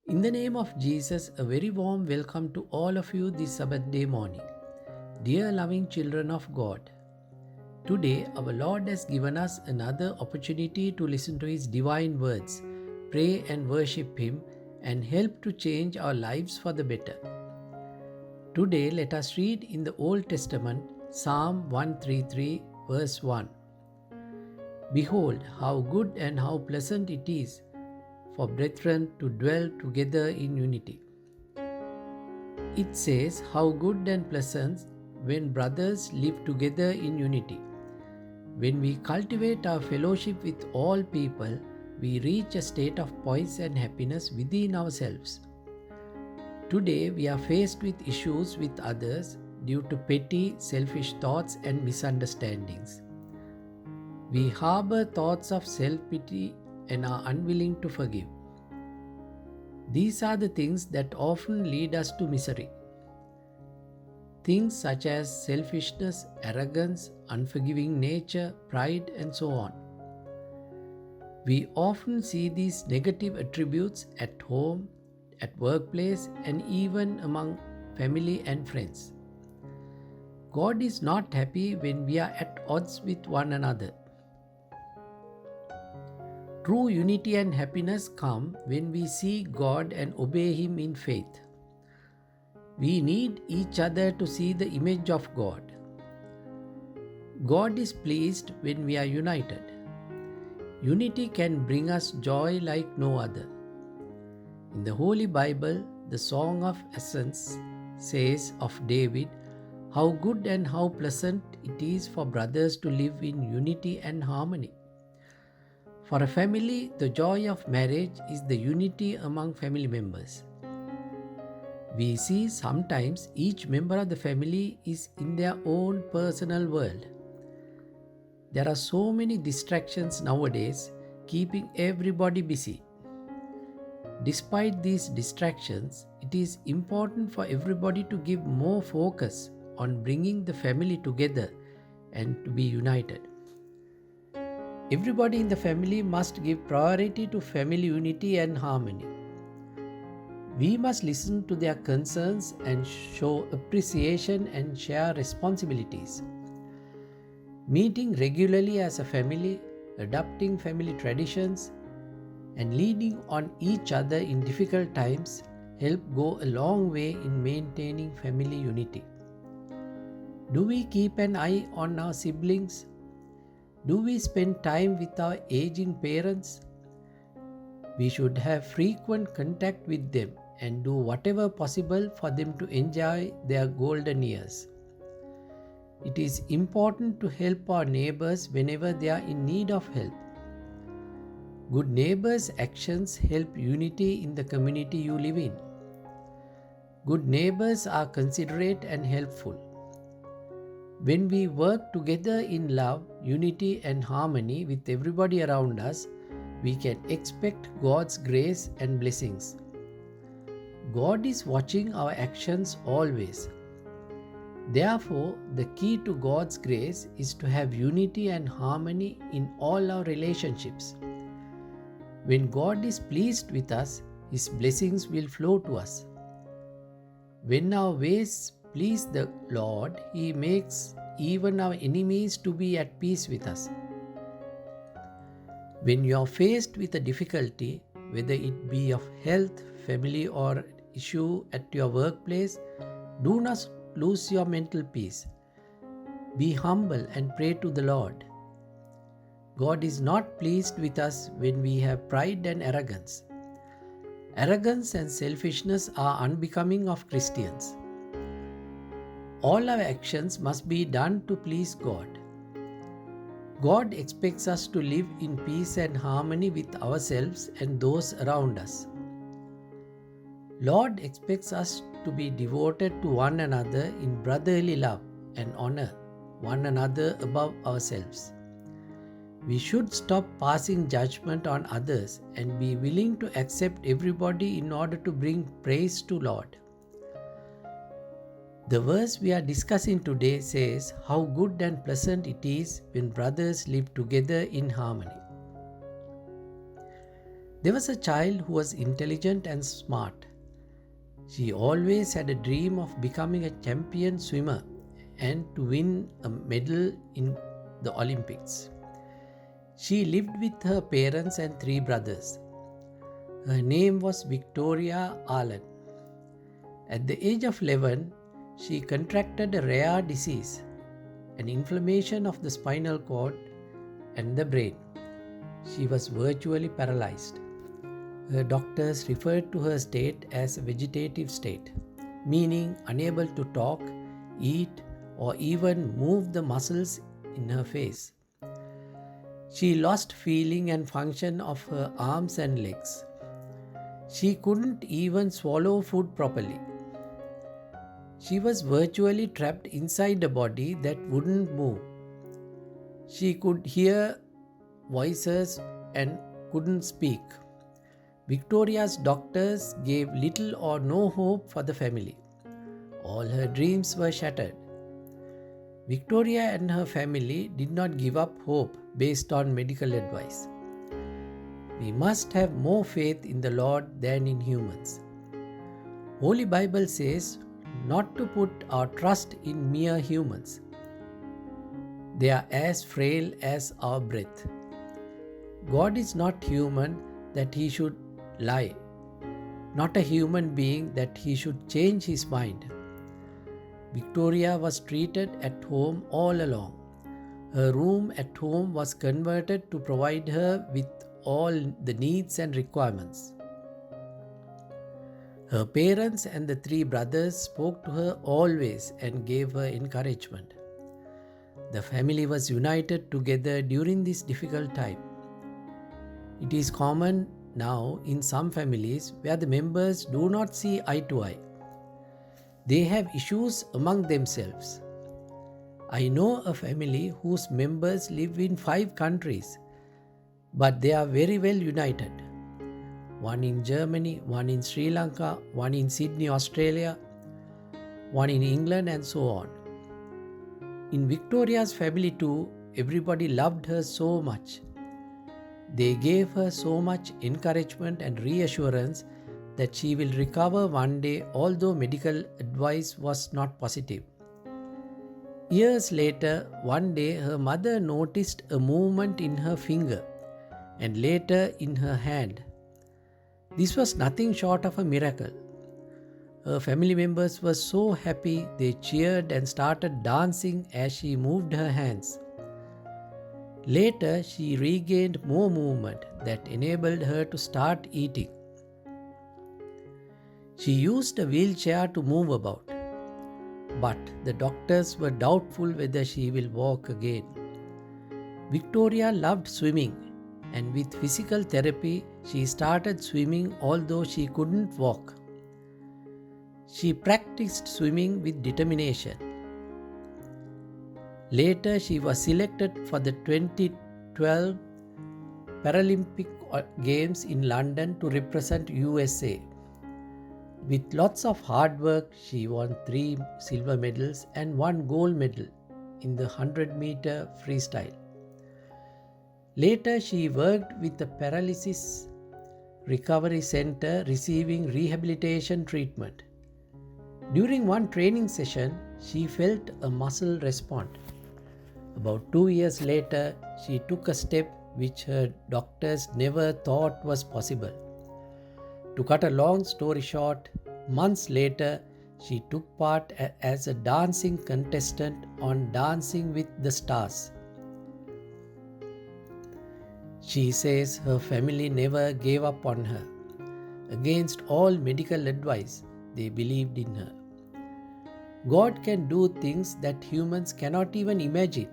In the name of Jesus, a very warm welcome to all of you this Sabbath day morning. Dear loving children of God, today our Lord has given us another opportunity to listen to His divine words, pray and worship Him, and help to change our lives for the better. Today let us read in the Old Testament Psalm 133 verse 1. Behold, how good and how pleasant it is for brethren to dwell together in unity. It says, how good and pleasant when brothers live together in unity. When we cultivate our fellowship with all people, we reach a state of poise and happiness within ourselves. Today, we are faced with issues with others due to petty, selfish thoughts and misunderstandings. We harbor thoughts of self-pity and are unwilling to forgive. These are the things that often lead us to misery. Things such as selfishness, arrogance, unforgiving nature, pride, and so on. We often see these negative attributes at home, at workplace, and even among family and friends. God is not happy when we are at odds with one another. True unity and happiness come when we see God and obey Him in faith. We need each other to see the image of God. God is pleased when we are united. Unity can bring us joy like no other. In the Holy Bible, the Song of Ascents says of David, how good and how pleasant it is for brothers to live in unity and harmony. For a family, the joy of marriage is the unity among family members. We see sometimes each member of the family is in their own personal world. There are so many distractions nowadays, keeping everybody busy. Despite these distractions, it is important for everybody to give more focus on bringing the family together and to be united. Everybody in the family must give priority to family unity and harmony. We must listen to their concerns and show appreciation and share responsibilities. Meeting regularly as a family, adopting family traditions, and leaning on each other in difficult times help go a long way in maintaining family unity. Do we keep an eye on our siblings? Do we spend time with our aging parents? We should have frequent contact with them and do whatever possible for them to enjoy their golden years. It is important to help our neighbors whenever they are in need of help. Good neighbors' actions help unity in the community you live in. Good neighbors are considerate and helpful. When we work together in love, unity, and harmony with everybody around us, we can expect God's grace and blessings. God is watching our actions always. Therefore, the key to God's grace is to have unity and harmony in all our relationships. When God is pleased with us, His blessings will flow to us. When our ways please the Lord, He makes even our enemies to be at peace with us. When you are faced with a difficulty, whether it be of health, family, or issue at your workplace, do not lose your mental peace. Be humble and pray to the Lord. God is not pleased with us when we have pride and arrogance. Arrogance and selfishness are unbecoming of Christians. All our actions must be done to please God. God expects us to live in peace and harmony with ourselves and those around us. Lord expects us to be devoted to one another in brotherly love and honor one another above ourselves. We should stop passing judgment on others and be willing to accept everybody in order to bring praise to Lord. The verse we are discussing today says how good and pleasant it is when brothers live together in harmony. There was a child who was intelligent and smart. She always had a dream of becoming a champion swimmer and to win a medal in the Olympics. She lived with her parents and three brothers. Her name was Victoria Allen. At the age of 11, she contracted a rare disease, an inflammation of the spinal cord and the brain. She was virtually paralyzed. Her doctors referred to her state as a vegetative state, meaning unable to talk, eat, or even move the muscles in her face. She lost feeling and function of her arms and legs. She couldn't even swallow food properly. She was virtually trapped inside a body that wouldn't move. She could hear voices and couldn't speak. Victoria's doctors gave little or no hope for the family. All her dreams were shattered. Victoria and her family did not give up hope based on medical advice. We must have more faith in the Lord than in humans. Holy Bible says not to put our trust in mere humans. They are as frail as our breath. God is not human that he should lie, not a human being that he should change his mind. Victoria was treated at home all along. Her room at home was converted to provide her with all the needs and requirements. Her parents and the three brothers spoke to her always and gave her encouragement. The family was united together during this difficult time. It is common now in some families where the members do not see eye to eye. They have issues among themselves. I know a family whose members live in 5 countries, but they are very well united. One in Germany, one in Sri Lanka, one in Sydney, Australia, one in England, and so on. In Victoria's family too, everybody loved her so much. They gave her so much encouragement and reassurance that she will recover one day, although medical advice was not positive. Years later, one day her mother noticed a movement in her finger and later in her hand. This was nothing short of a miracle. Her family members were so happy they cheered and started dancing as she moved her hands. Later, she regained more movement that enabled her to start eating. She used a wheelchair to move about, but the doctors were doubtful whether she will walk again. Victoria loved swimming, and with physical therapy, she started swimming although she couldn't walk. She practiced swimming with determination. Later, she was selected for the 2012 Paralympic Games in London to represent USA. With lots of hard work, she won 3 silver medals and 1 gold medal in the 100-meter freestyle. Later, she worked with the Paralysis Recovery Center receiving rehabilitation treatment. During one training session, she felt a muscle respond. About 2 years later, she took a step which her doctors never thought was possible. To cut a long story short, months later, she took part as a dancing contestant on Dancing with the Stars. She says her family never gave up on her. Against all medical advice, they believed in her. God can do things that humans cannot even imagine.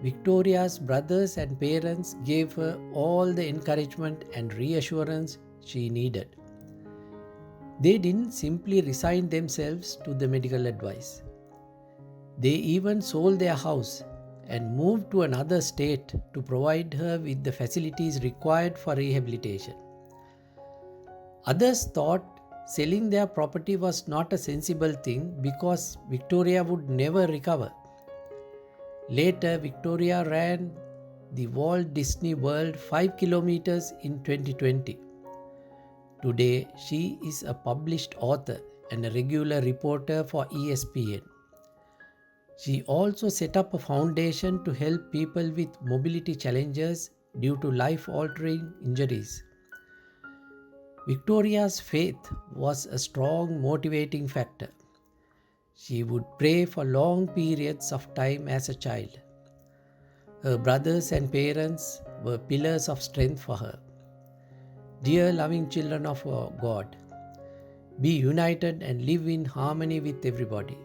Victoria's brothers and parents gave her all the encouragement and reassurance she needed. They didn't simply resign themselves to the medical advice. They even sold their house and moved to another state to provide her with the facilities required for rehabilitation. Others thought selling their property was not a sensible thing because Victoria would never recover. Later, Victoria ran the Walt Disney World 5 kilometers in 2020. Today, she is a published author and a regular reporter for ESPN. She also set up a foundation to help people with mobility challenges due to life-altering injuries. Victoria's faith was a strong motivating factor. She would pray for long periods of time as a child. Her brothers and parents were pillars of strength for her. Dear loving children of God, be united and live in harmony with everybody.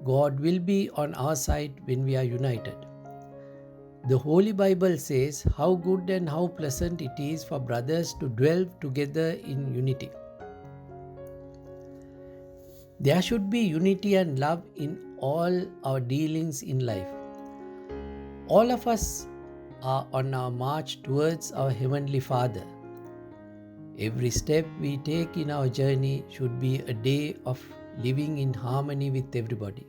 God will be on our side when we are united. The Holy Bible says how good and how pleasant it is for brothers to dwell together in unity. There should be unity and love in all our dealings in life. All of us are on our march towards our Heavenly Father. Every step we take in our journey should be a day of living in harmony with everybody.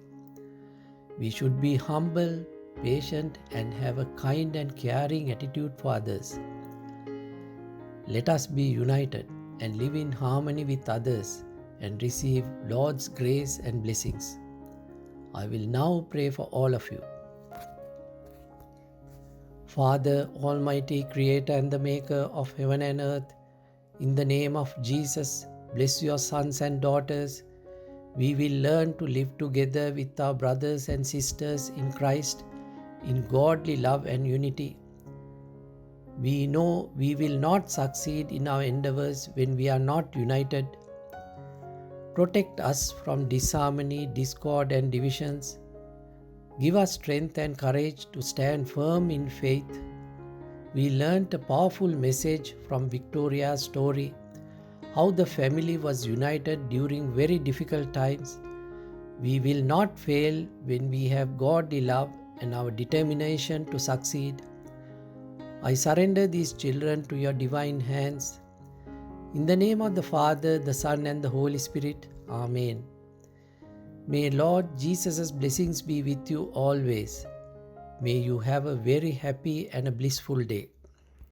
We should be humble, patient, and have a kind and caring attitude for others. Let us be united and live in harmony with others and receive Lord's grace and blessings. I will now pray for all of you. Father, Almighty Creator and the Maker of heaven and earth, in the name of Jesus, bless your sons and daughters. We will learn to live together with our brothers and sisters in Christ in godly love and unity. We know we will not succeed in our endeavors when we are not united. Protect us from disharmony, discord, and divisions. Give us strength and courage to stand firm in faith. We learnt a powerful message from Victoria's story, how the family was united during very difficult times. We will not fail when we have godly love and our determination to succeed. I surrender these children to your divine hands. In the name of the Father, the Son, and the Holy Spirit. Amen. May Lord Jesus' blessings be with you always. May you have a very happy and a blissful day.